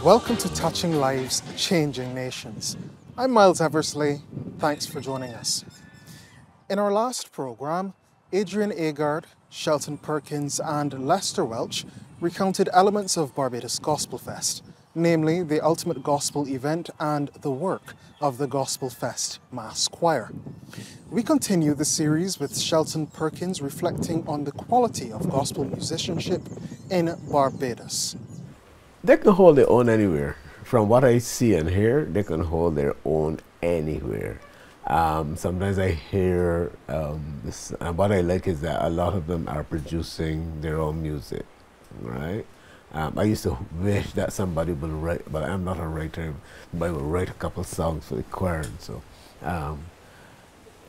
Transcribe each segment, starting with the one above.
Welcome to Touching Lives, Changing Nations. I'm Miles Eversley. Thanks for joining us. In our last programme, Adrian Agard, Shelton Perkins and Lester Welch recounted elements of Barbados Gospel Fest, namely the ultimate gospel event and the work of the Gospel Fest Mass Choir. We continue the series with Shelton Perkins reflecting on the quality of gospel musicianship in Barbados. They can hold their own anywhere. From what I see and hear, they can hold their own anywhere. Sometimes I hear this, and what I like is that a lot of them are producing their own music, right? I used to wish that somebody would write, but I'm not a writer, but I would write a couple songs for the choir and so.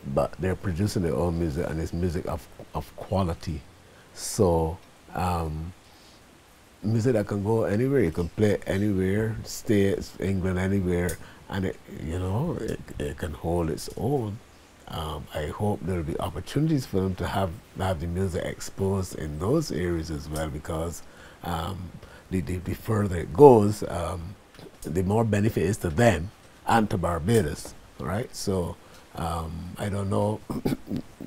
But they're producing their own music, and it's music of quality. So, music that can go anywhere, you can play anywhere, States, England, anywhere, and it can hold its own. I hope there'll be opportunities for them to have the music exposed in those areas as well, because the further it goes, the more benefit is to them and to Barbados, right? So I don't know,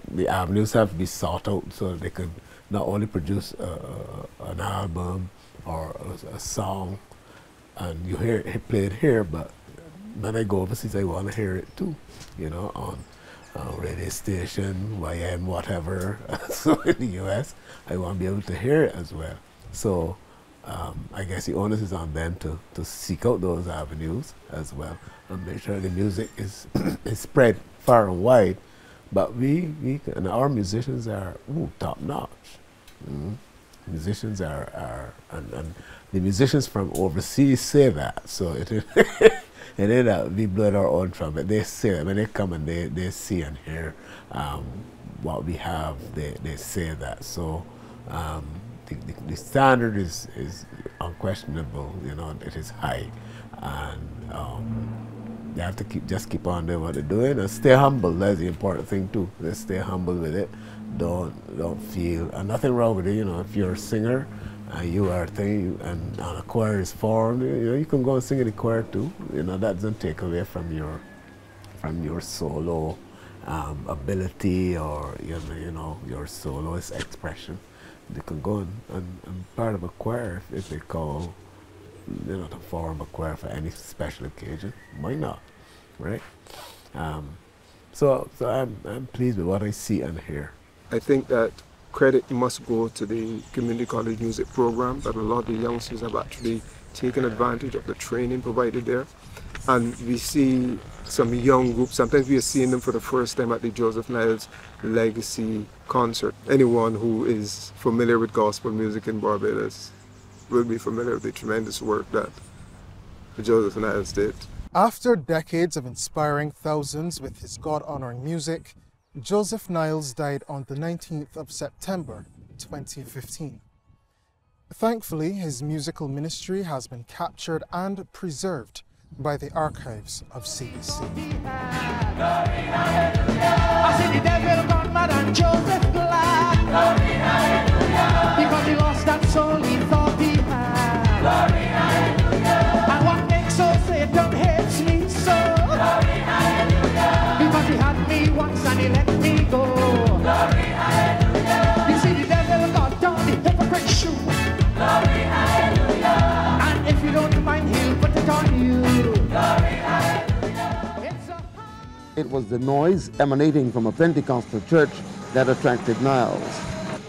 the avenues have to be sought out so they can not only produce an album or a song, and you hear it played here, but when I go overseas, I want to hear it too, on radio station, YM, whatever. So in the US, I want to be able to hear it as well. So I guess the onus is on them to seek out those avenues as well and make sure the music is spread far and wide. But and our musicians are top notch. Musicians are and the musicians from overseas say that. So it ain't that we blow our own trumpet. They say that when they come and they see and hear what we have, they say that. So the standard is unquestionable. It is high, and they have to keep on doing what they're doing and stay humble. That's the important thing too. Let's stay humble with it. Don't feel nothing wrong with it. If you're a singer and you are and a choir is formed, you can go and sing in the choir too. That doesn't take away from your solo ability or your soloist expression. They can go and part of a choir if they call to form a choir for any special occasion. Why not, right? So I'm pleased with what I see and hear. I think that credit must go to the community college music program, that a lot of the youngsters have actually taken advantage of the training provided there. And we see some young groups, sometimes we are seeing them for the first time at the Joseph Niles Legacy concert. Anyone who is familiar with gospel music in Barbados will be familiar with the tremendous work that Joseph Niles did. After decades of inspiring thousands with his God-honoring music, Joseph Niles died on the 19th of September 2015. Thankfully, his musical ministry has been captured and preserved by the archives of CBC. I see the devil gone mad and Joseph glad. Glory, hallelujah. Because he lost that soul he thought he had. Glory, hallelujah. And what makes so Satan hates me so? Glory, hallelujah. Because he had me once and he let me go. Glory, hallelujah. You see the devil got down the hypocrite shoe. Glory, hallelujah. And if you don't mind, he'll put it on you. Glory, hallelujah. It was the noise emanating from a Pentecostal church that attracted Niles.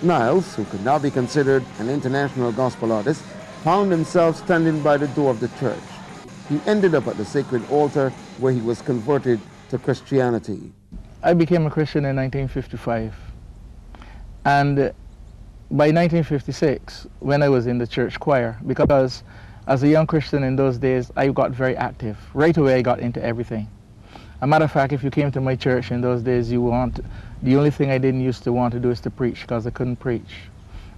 Niles, who could now be considered an international gospel artist, found himself standing by the door of the church. He ended up at the sacred altar where he was converted to Christianity. I became a Christian in 1955. And by 1956, when I was in the church choir, because as a young Christian in those days, I got very active. Right away, I got into everything. As a matter of fact, if you came to my church in those days, the only thing I didn't used to want to do is to preach, because I couldn't preach.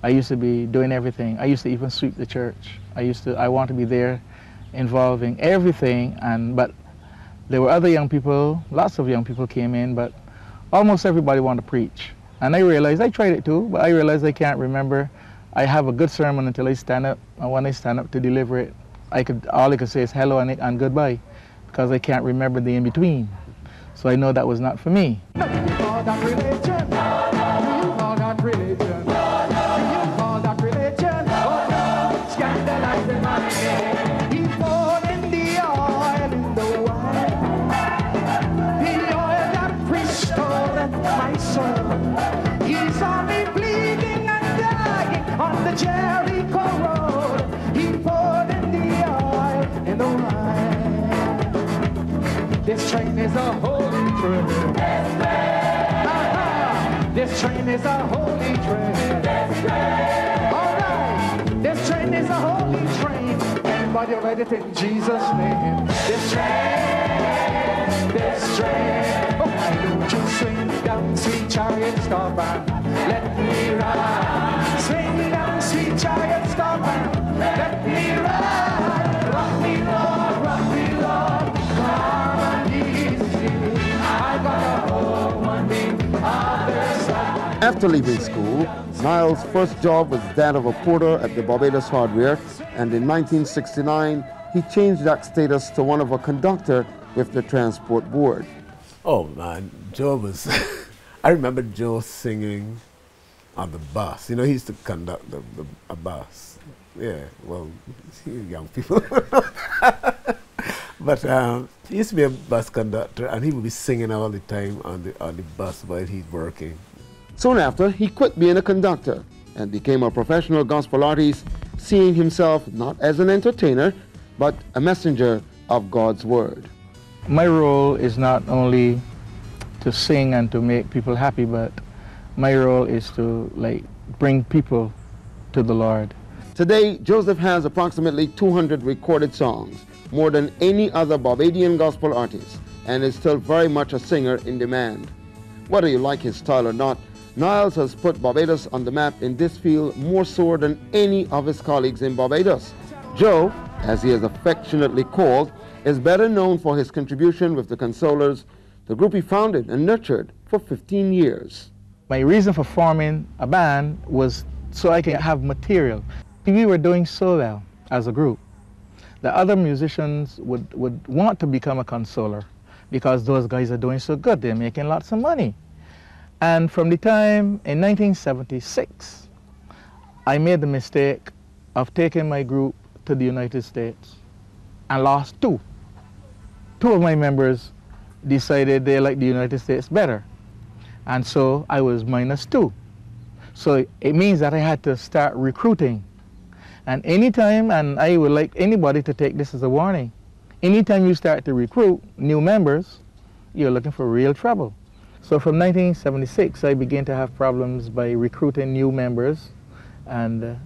I used to be doing everything. I used to even sweep the church. I want to be there, involving everything. But there were other young people, lots of young people came in, but almost everybody wanted to preach. And I realized, I tried it too, but I realized I can't remember. I have a good sermon until I stand up, and when I stand up to deliver it, all I could say is hello and goodbye, because I can't remember the in-between. So I know that was not for me. You call that religion? You call that religion? You call that religion? Oh no, scandalizing money. He poured in the oil in the wine, the oil that restored my soul. He saw me bleeding and dying on the Jericho road. He poured in the oil in the wine. This train is a holy train. This train is a holy train. All right, this train is a holy train. Everybody read it in Jesus' name. This train. Oh, why don't you swing down, sweet chariot, stop and let me ride. Swing down, sweet chariot, stop and let me ride. Rock me, Lord, rock me, Lord. Calm and easy. I got a home on the other side. After leaving school, Niles' first job was that of a porter at the Barbados Hardware, and in 1969, he changed that status to one of a conductor with the Transport Board. Oh man, Joe was, I remember Joe singing on the bus. You know, he used to conduct a bus. Yeah, well, young people. But he used to be a bus conductor, and he would be singing all the time on the bus while he's working. Soon after, he quit being a conductor and became a professional gospel artist, seeing himself not as an entertainer, but a messenger of God's word. My role is not only to sing and to make people happy, but my role is to bring people to the Lord. Today, Joseph has approximately 200 recorded songs, more than any other Barbadian gospel artist, and is still very much a singer in demand. Whether you like his style or not, Niles has put Barbados on the map in this field more so than any of his colleagues in Barbados. Joe, as he is affectionately called, is better known for his contribution with the Consolers, the group he founded and nurtured for 15 years. My reason for forming a band was so I can have material. We were doing so well as a group. The other musicians would want to become a consoler because those guys are doing so good. They're making lots of money. And from the time in 1976, I made the mistake of taking my group to the United States and lost two. Two of my members decided they liked the United States better. And so I was -2. So it means that I had to start recruiting. And anytime, and I would like anybody to take this as a warning, anytime you start to recruit new members, you're looking for real trouble. So from 1976, I began to have problems by recruiting new members, and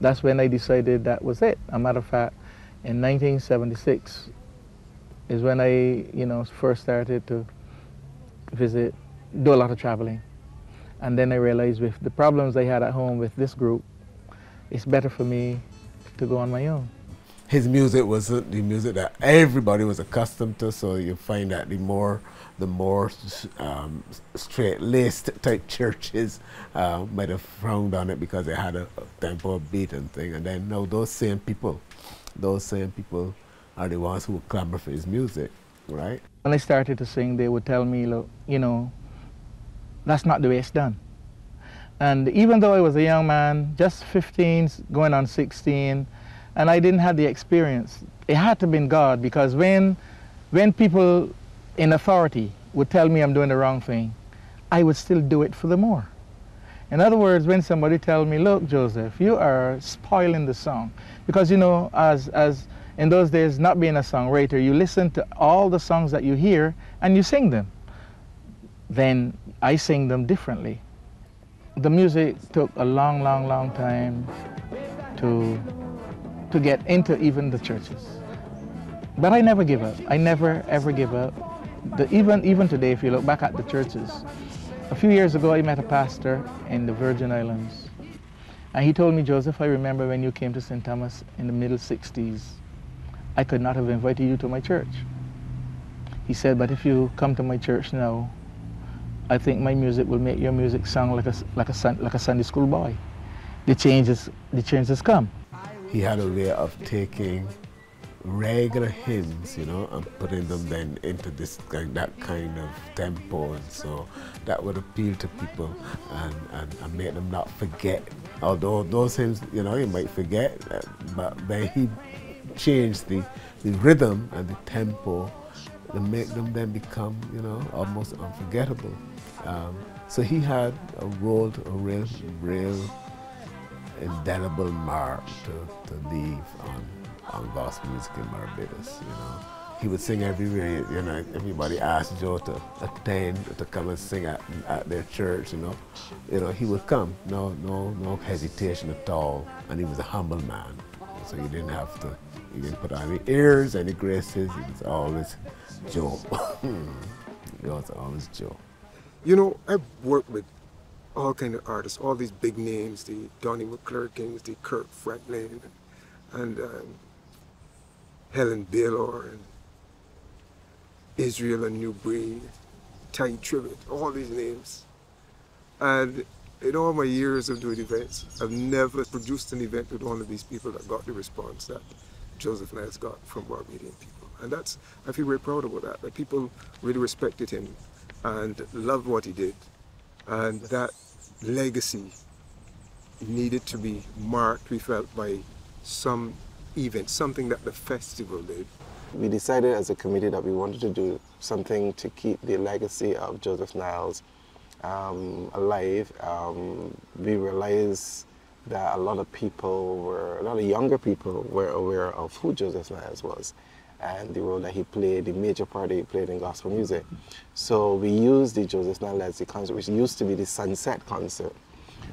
that's when I decided that was it. As a matter of fact, in 1976 is when I, first started to do a lot of traveling. And then I realized with the problems I had at home with this group, it's better for me to go on my own. His music wasn't the music that everybody was accustomed to, so you find that the more straight-laced type churches might have frowned on it because they had a tempo beat and thing. And then now those same people are the ones who would clamor for his music, right? When I started to sing, they would tell me, look, that's not the way it's done. And even though I was a young man, just 15, going on 16, and I didn't have the experience, it had to have been God, because when people in authority would tell me I'm doing the wrong thing, I would still do it for the more. In other words, when somebody tells me, look, Joseph, you are spoiling the song. Because, as in those days, not being a songwriter, you listen to all the songs that you hear and you sing them. Then I sing them differently. The music took a long, long, long time to get into even the churches. But I never give up. I never, ever give up. Even today, if you look back at the churches, a few years ago, I met a pastor in the Virgin Islands. And he told me, Joseph, I remember when you came to St. Thomas in the middle 60s, I could not have invited you to my church. He said, but if you come to my church now, I think my music will make your music sound like a Sunday school boy. The changes come. he had a way of taking regular hymns, you know, and putting them then into this that kind of tempo, and so that would appeal to people and make them not forget. Although those hymns, you know, you might forget, but then he changed the rhythm and the tempo to make them then become, you know, almost unforgettable. So he had a real indelible mark to leave on gospel music in Barbados, you know. He would sing everywhere, you know, everybody asked Joe to attend, to come and sing at their church, you know. He would come, no hesitation at all, and he was a humble man. So he didn't put on any airs, any graces, he was always Joe. He was always Joe. You know, I've worked with all kind of artists, all these big names, the Donnie McClurkins, the Kirk Franklin, and Helen Baylor, and Israel and New Breed, Ty Tribbett, all these names. And in all my years of doing events, I've never produced an event with one of these people that got the response that Joseph Niles got from Barbadian people. And I feel very proud about that people really respected him and loved what he did. And that legacy needed to be marked, we felt, by some event, something that the festival did. We decided as a committee that we wanted to do something to keep the legacy of Joseph Niles alive. We realized that a lot of younger people were aware of who Joseph Niles was and the role that he played, the major part that he played in gospel music. So we used the Joseph Niles Legacy concert, which used to be the Sunset concert.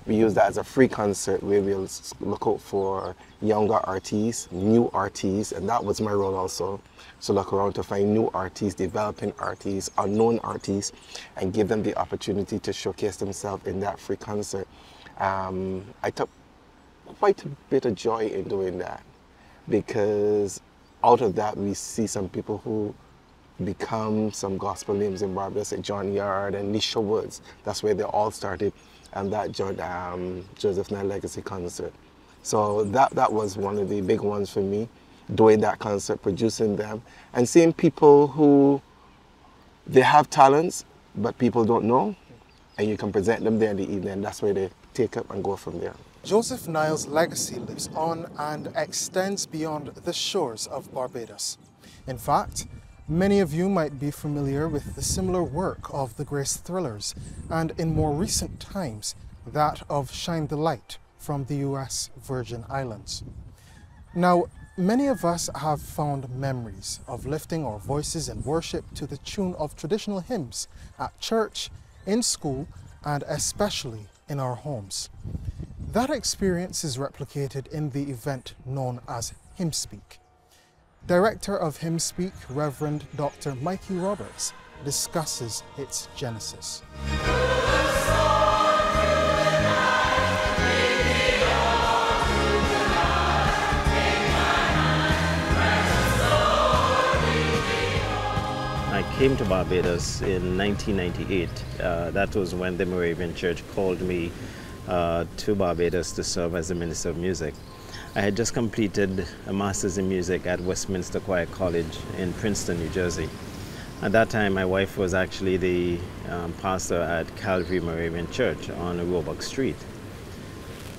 We used that as a free concert where we'll look out for younger artists, new artists, and that was my role also. So look around to find new artists, developing artists, unknown artists, and give them the opportunity to showcase themselves in that free concert. I took quite a bit of joy in doing that, because out of that we see some people who become some gospel names in Barbados, like John Yard and Nisha Woods. That's where they all started, and that Joseph Niles Legacy concert. So that was one of the big ones for me, doing that concert, producing them, and seeing people who, they have talents, but people don't know, and you can present them there in the evening, and that's where they take up and go from there. Joseph Niles' legacy lives on and extends beyond the shores of Barbados. In fact, many of you might be familiar with the similar work of the Grace Thrillers, and in more recent times, that of Shine the Light from the US Virgin Islands. Now, many of us have fond memories of lifting our voices in worship to the tune of traditional hymns at church, in school, and especially in our homes. That experience is replicated in the event known as HymnSpeak. Director of HymnSpeak, Reverend Dr. Mikey Roberts, discusses its genesis. I came to Barbados in 1998. That was when the Moravian Church called me to Barbados to serve as the Minister of Music. I had just completed a Master's in Music at Westminster Choir College in Princeton, New Jersey. At that time, my wife was actually the pastor at Calvary Moravian Church on Roebuck Street.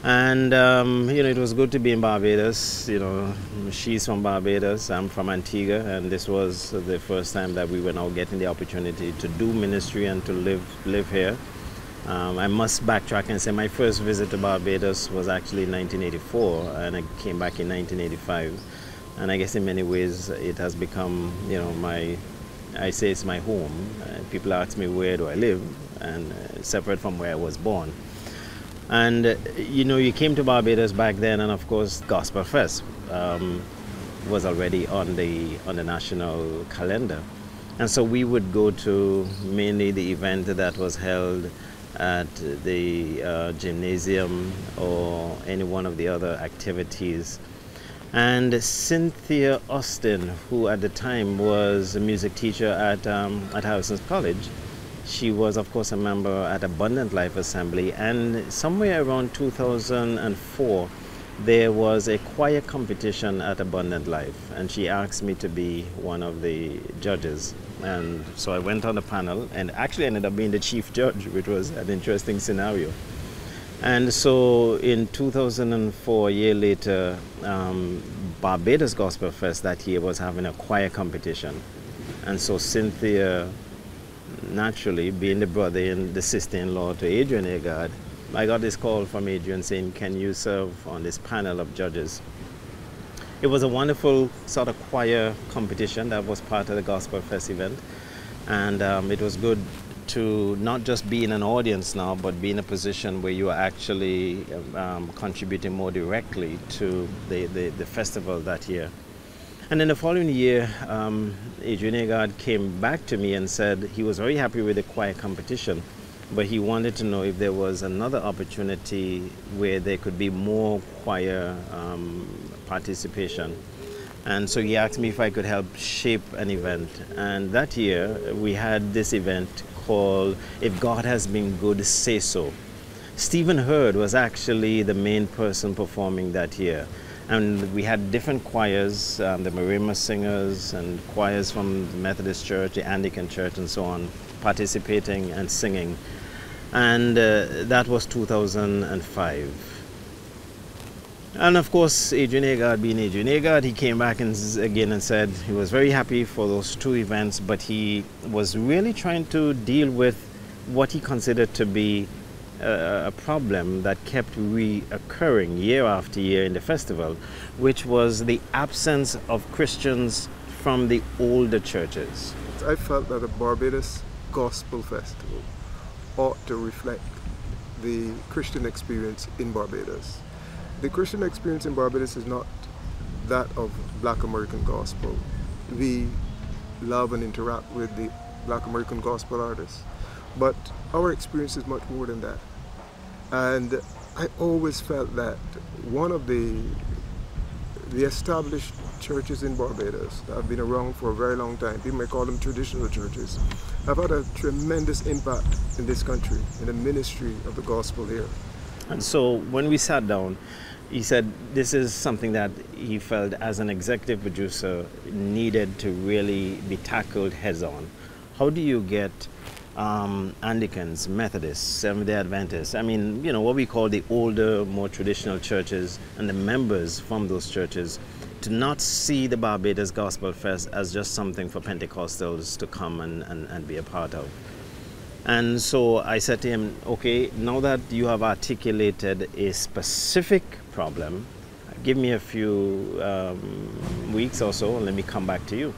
And, you know, it was good to be in Barbados. You know, she's from Barbados, I'm from Antigua, and this was the first time that we were now getting the opportunity to do ministry and to live here. I must backtrack and say my first visit to Barbados was actually in 1984, and I came back in 1985. And I guess in many ways it has become, you know, I say it's my home. People ask me where do I live, and separate from where I was born. And you know, you came to Barbados back then, and of course Gospel Fest was already on the national calendar. And so we would go to mainly the event that was held at the gymnasium or any one of the other activities. And Cynthia Austin, who at the time was a music teacher at Harrison's College, she was of course a member at Abundant Life Assembly, and somewhere around 2004 there was a choir competition at Abundant Life, and she asked me to be one of the judges. And so I went on the panel and actually ended up being the chief judge, which was an interesting scenario. And so in 2004, a year later, Barbados Gospel Fest that year was having a choir competition. And so Cynthia, naturally, being the brother and the sister-in-law to Adrian Agard, I got this call from Adrian saying, can you serve on this panel of judges? It was a wonderful sort of choir competition that was part of the Gospel Fest event. And it was good to not just be in an audience now, but be in a position where you are actually contributing more directly to the festival that year. And then the following year, Adrian Agard came back to me and said he was very happy with the choir competition, but he wanted to know if there was another opportunity where there could be more choir participation. And so he asked me if I could help shape an event. And that year, we had this event called If God Has Been Good, Say So. Stephen Hurd was actually the main person performing that year. And we had different choirs, the Marima Singers and choirs from the Methodist Church, the Anglican Church and so on, participating and singing. And that was 2005. And of course, Adrian Agard being Adrian Agard, he came back again and said he was very happy for those two events, but he was really trying to deal with what he considered to be a problem that kept reoccurring year after year in the festival, which was the absence of Christians from the older churches. I felt that the Barbados Gospel Festival ought to reflect the Christian experience in Barbados. The Christian experience in Barbados is not that of Black American gospel. We love and interact with the Black American gospel artists, but our experience is much more than that. And I always felt that one of the established churches in Barbados that have been around for a very long time, people may call them traditional churches, have had a tremendous impact in this country, in the ministry of the gospel here. And so when we sat down, he said this is something that he felt as an executive producer needed to really be tackled heads on. How do you get Anglicans, Methodists, Seventh-day Adventists, I mean, you know, what we call the older, more traditional churches and the members from those churches to not see the Barbados Gospel Fest as just something for Pentecostals to come and be a part of. And so I said to him, okay, now that you have articulated a specific problem, give me a few weeks or so and let me come back to you.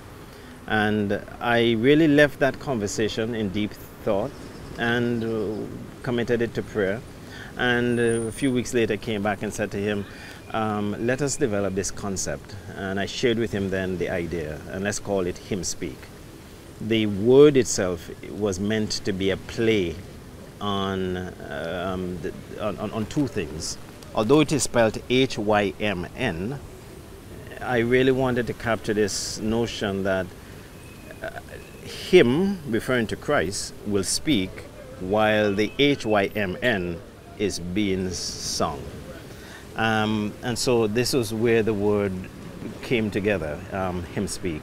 And I really left that conversation in deep thought and committed it to prayer. And a few weeks later came back and said to him, let us develop this concept. And I shared with him then the idea, and let's call it Hymn Speak. The word itself was meant to be a play on two things. Although it is spelled H-Y-M-N, I really wanted to capture this notion that him, referring to Christ, will speak while the H-Y-M-N is being sung. And so this was where the word came together, Hymn Speak.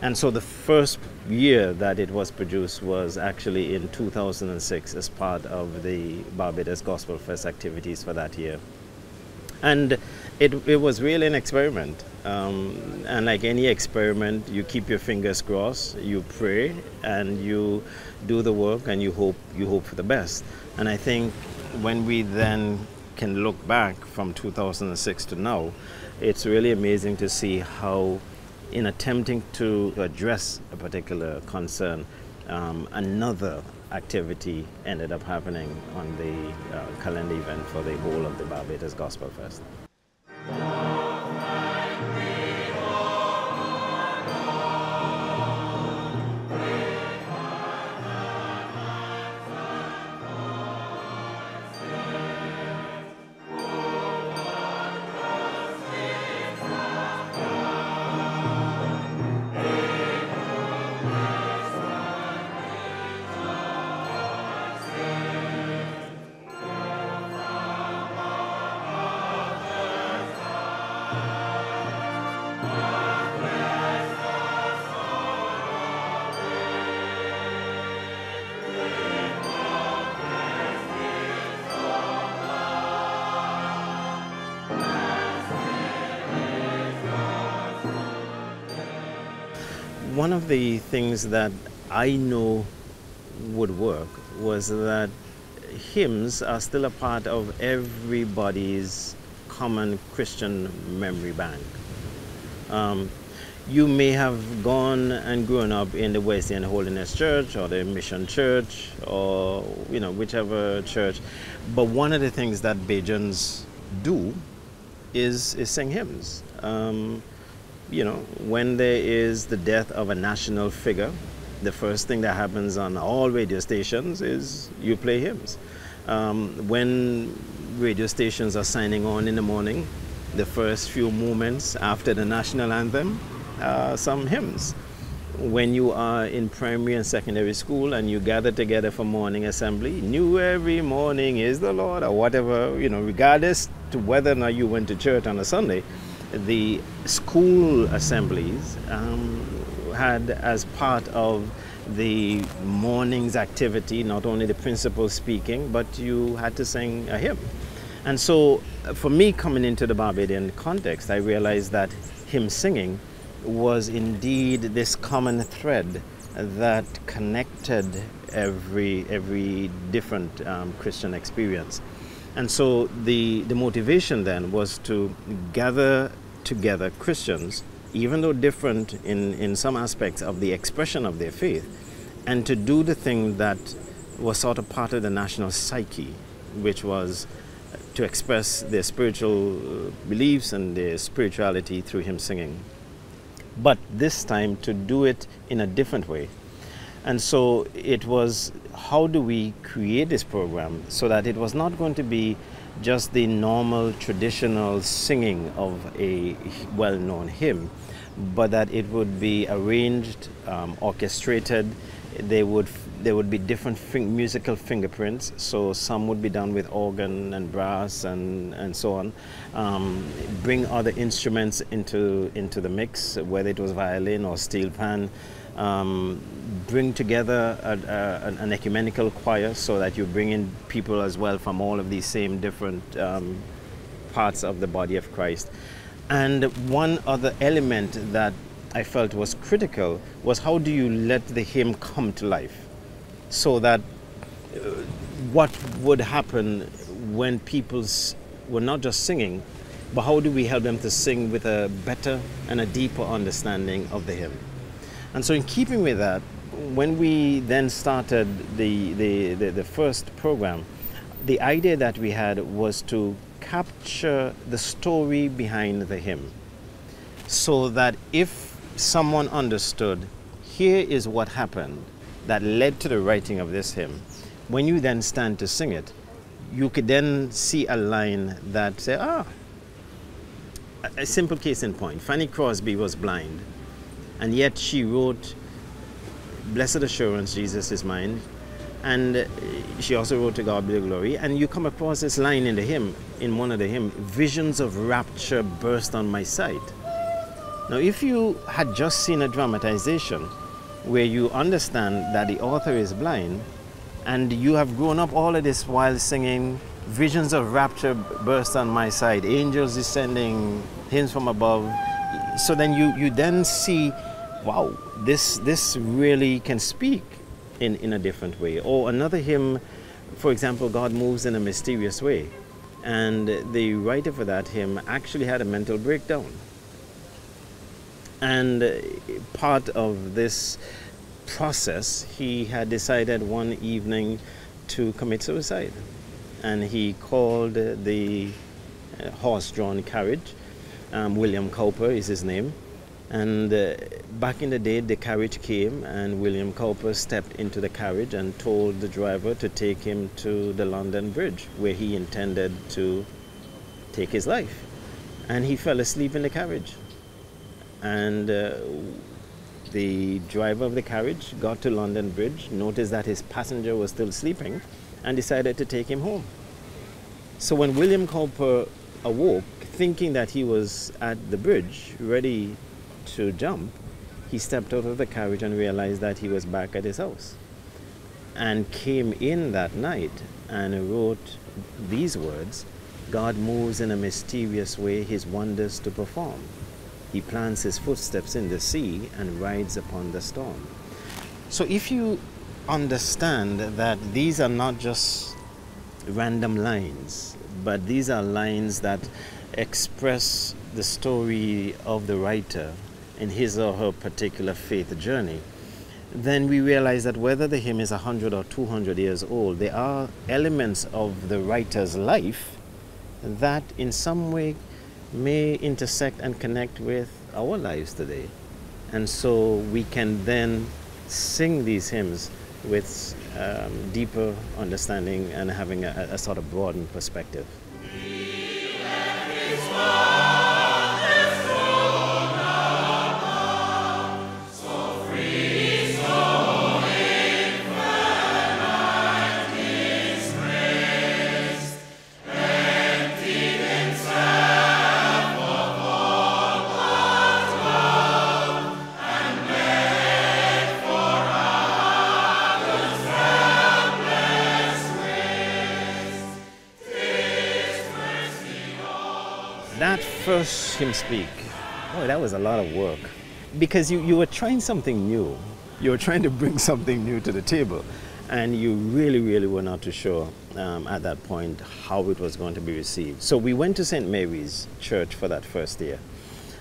And so the first year that it was produced was actually in 2006 as part of the Barbados Gospel Fest activities for that year. And it was really an experiment. And like any experiment, you keep your fingers crossed, you pray, and you do the work, and you hope for the best. And I think when we then can look back from 2006 to now, it's really amazing to see how, in attempting to address a particular concern, another activity ended up happening on the calendar event for the whole of the Barbados Gospel Fest. one of the things that I know would work was that hymns are still a part of everybody's common Christian memory bank. You may have gone and grown up in the Wesleyan Holiness Church or the Mission Church or whichever church, but one of the things that Bajans do is sing hymns. When there is the death of a national figure, the first thing that happens on all radio stations is you play hymns. When radio stations are signing on in the morning, the first few moments after the national anthem, some hymns. When you are in primary and secondary school and you gather together for morning assembly, new every morning is the Lord, or whatever, regardless to whether or not you went to church on a Sunday, the school assemblies had as part of the morning's activity not only the principal speaking, but you had to sing a hymn. And so for me, coming into the Barbadian context, I realized that hymn singing was indeed this common thread that connected every different Christian experience. And so the motivation then was to gather together Christians, even though different in some aspects of the expression of their faith, and to do the thing that was sort of part of the national psyche, which was to express their spiritual beliefs and their spirituality through hymn singing. But this time to do it in a different way. And so it was, how do we create this program so that it was not going to be just the normal traditional singing of a well-known hymn, but that it would be arranged, orchestrated. There would be different musical fingerprints. So some would be done with organ and brass and so on. Bring other instruments into the mix, whether it was violin or steel pan. Bring together an ecumenical choir so that you bring in people as well from all of these same different parts of the body of Christ. And one other element that I felt was critical was, how do you let the hymn come to life? So that what would happen when people were not just singing, but how do we help them to sing with a better and a deeper understanding of the hymn? And so in keeping with that, when we then started the first program, the idea that we had was to capture the story behind the hymn, so that if someone understood, here is what happened that led to the writing of this hymn, when you then stand to sing it, you could then see a line that say, a simple case in point. Fanny Crosby was blind, and yet she wrote, "Blessed Assurance, Jesus is mine." And she also wrote, "To God be the glory." And you come across this line in the hymn, in one of the hymns, "Visions of rapture burst on my sight." Now, if you had just seen a dramatization where you understand that the author is blind, and you have grown up all of this while singing, "Visions of rapture burst on my sight," angels descending, hymns from above, so then you then see, wow, this really can speak in a different way. Or another hymn, for example, "God Moves in a Mysterious Way," and the writer for that hymn actually had a mental breakdown. And part of this process, he had decided one evening to commit suicide. And he called the horse-drawn carriage. William Cowper is his name. And back in the day, the carriage came, and William Cowper stepped into the carriage and told the driver to take him to the London Bridge, where he intended to take his life. And he fell asleep in the carriage. And the driver of the carriage got to London Bridge, noticed that his passenger was still sleeping, and decided to take him home. So when William Cowper awoke, thinking that he was at the bridge, ready to jump, he stepped out of the carriage and realized that he was back at his house, and came in that night and wrote these words, "God moves in a mysterious way his wonders to perform." He plants his footsteps in the sea and rides upon the storm. So if you understand that these are not just random lines, but these are lines that express the story of the writer in his or her particular faith journey, then we realize that whether the hymn is 100 or 200 years old, there are elements of the writer's life that in some way may intersect and connect with our lives today. And so we can then sing these hymns with deeper understanding and having a sort of broadened perspective. That first hymn speak, boy, that was a lot of work. Because you were trying something new. You were trying to bring something new to the table. And you really were not too sure at that point how it was going to be received. So we went to St. Mary's Church for that first year.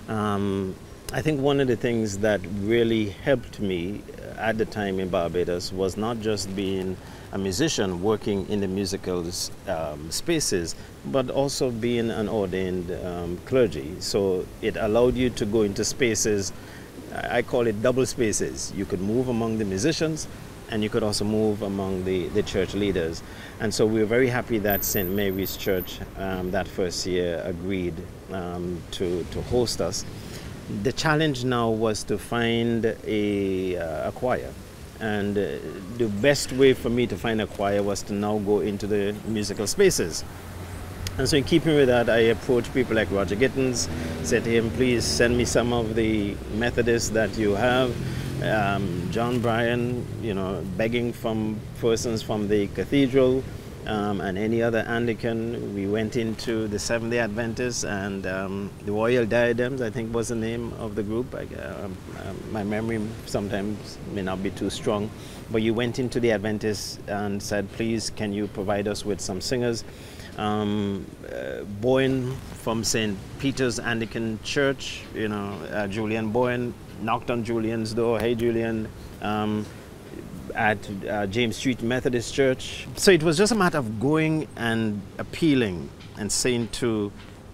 I think one of the things that really helped me at the time in Barbados was not just being a musician working in the musical spaces, but also being an ordained clergy. So it allowed you to go into spaces, I call it double spaces. You could move among the musicians and you could also move among the church leaders. And so we were very happy that St. Mary's Church that first year agreed to host us. The challenge now was to find a choir. And the best way for me to find a choir was to now go into the musical spaces. And so in keeping with that, I approached people like Roger Gittins, said to him, please send me some of the Methodists that you have. John Bryan, begging from persons from the cathedral and any other Anglican. We went into the Seventh-day Adventists and the Royal Diadems, I think was the name of the group. My memory sometimes may not be too strong, but you went into the Adventists and said, please, can you provide us with some singers? Bowen from St. Peter's Anglican Church, Julian Bowen, knocked on Julian's door, hey Julian, at James Street Methodist Church. So it was just a matter of going and appealing and saying to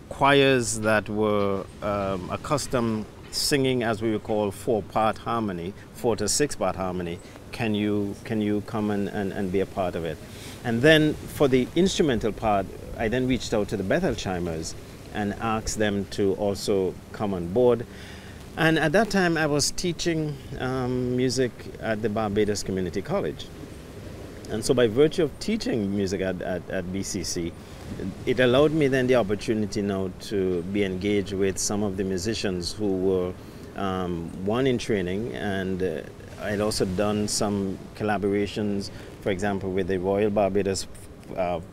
choirs that were accustomed singing, as we would call, 4-part harmony, 4 to 6-part harmony, can you come and be a part of it? And then for the instrumental part, I then reached out to the Bethel Chimers and asked them to also come on board. And at that time, I was teaching music at the Barbados Community College. And so by virtue of teaching music at BCC, it allowed me then the opportunity now to be engaged with some of the musicians who were, one, in training, and I'd also done some collaborations, for example, with the Royal Barbados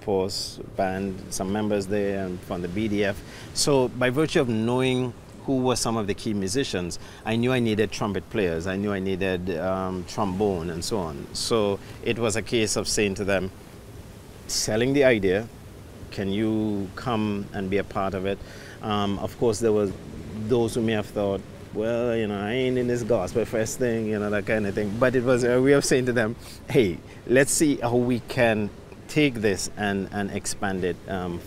Post Band, some members there, and from the BDF. So by virtue of knowing who were some of the key musicians, I knew I needed trumpet players, I knew I needed trombone and so on. So it was a case of saying to them, selling the idea, can you come and be a part of it? Of course, there were those who may have thought, well, I ain't in this gospel first thing, that kind of thing. But it was a way of saying to them, hey, let's see how we can take this and expand it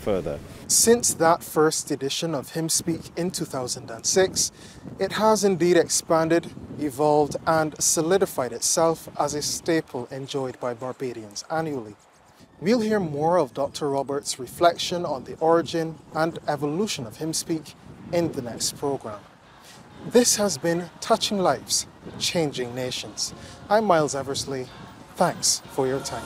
further. Since that first edition of Hymn Speak in 2006, it has indeed expanded, evolved, and solidified itself as a staple enjoyed by Barbadians annually. We'll hear more of Dr. Roberts' reflection on the origin and evolution of Hymn Speak in the next program. This has been Touching Lives, Changing Nations. I'm Miles Eversley. Thanks for your time.